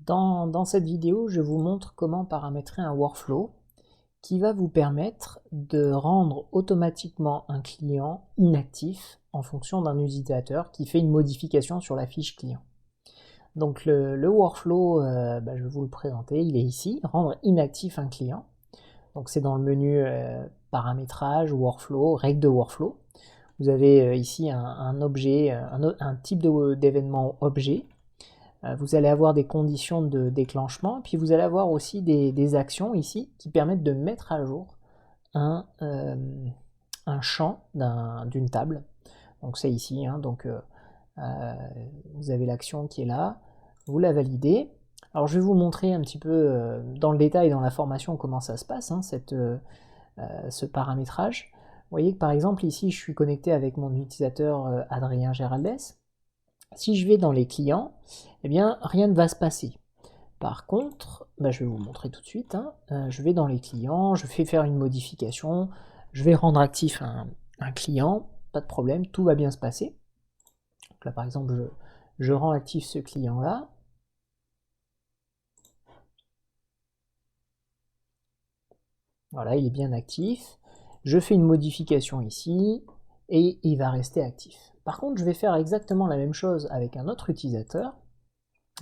Dans cette vidéo, je vous montre comment paramétrer un workflow qui va vous permettre de rendre automatiquement un client inactif en fonction d'un utilisateur qui fait une modification sur la fiche client. Donc le workflow, je vais vous le présenter, il est ici, rendre inactif un client. Donc c'est dans le menu paramétrage, workflow, règles de workflow. Vous avez ici un objet, un type d'événement objet. Vous allez avoir des conditions de déclenchement, puis vous allez avoir aussi des actions ici qui permettent de mettre à jour un champ d'une table. Donc c'est ici, vous avez l'action qui est là, vous la validez. Alors je vais vous montrer un petit peu dans le détail dans la formation comment ça se passe, ce paramétrage. Vous voyez que par exemple ici je suis connecté avec mon utilisateur Adrien Géraldès. Si je vais dans les clients, eh bien rien ne va se passer. Par contre, je vais vous montrer tout de suite, je vais dans les clients, je fais faire une modification, je vais rendre actif un client, pas de problème, tout va bien se passer. Donc là par exemple, je rends actif ce client-là. Voilà, il est bien actif. Je fais une modification ici, et il va rester actif. Par contre, je vais faire exactement la même chose avec un autre utilisateur,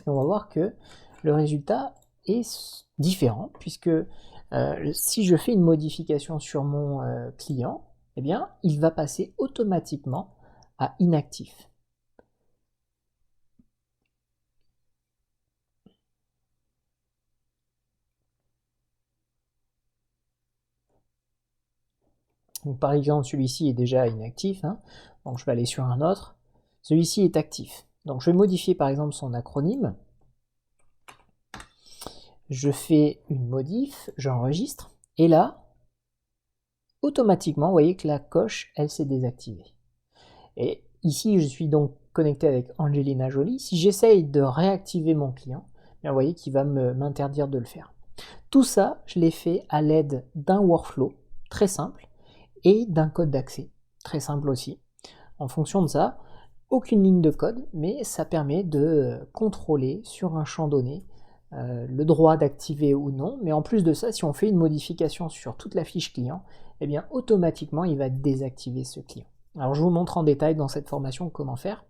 et on va voir que le résultat est différent, puisque si je fais une modification sur mon client, eh bien, il va passer automatiquement à inactif. Donc, par exemple, celui-ci est déjà inactif, donc je vais aller sur un autre. Celui-ci est actif. Donc je vais modifier par exemple son acronyme. Je fais une modif, j'enregistre, et là, automatiquement, vous voyez que la coche, elle s'est désactivée. Et ici, je suis donc connecté avec Angelina Jolie. Si j'essaye de réactiver mon client, bien, vous voyez qu'il va m'interdire de le faire. Tout ça, je l'ai fait à l'aide d'un workflow très simple et d'un code d'accès très simple aussi. En fonction de ça, aucune ligne de code, mais ça permet de contrôler sur un champ donné le droit d'activer ou non. Mais en plus de ça, si on fait une modification sur toute la fiche client, eh bien automatiquement il va désactiver ce client. Alors je vous montre en détail dans cette formation comment faire.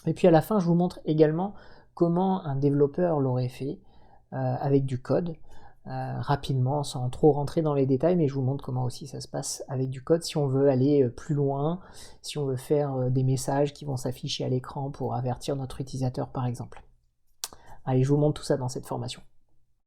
Et puis à la fin, je vous montre également comment un développeur l'aurait fait avec du code. Rapidement, sans trop rentrer dans les détails, mais je vous montre comment aussi ça se passe avec du code si on veut aller plus loin, si on veut faire des messages qui vont s'afficher à l'écran pour avertir notre utilisateur par exemple. Allez, je vous montre tout ça dans cette formation.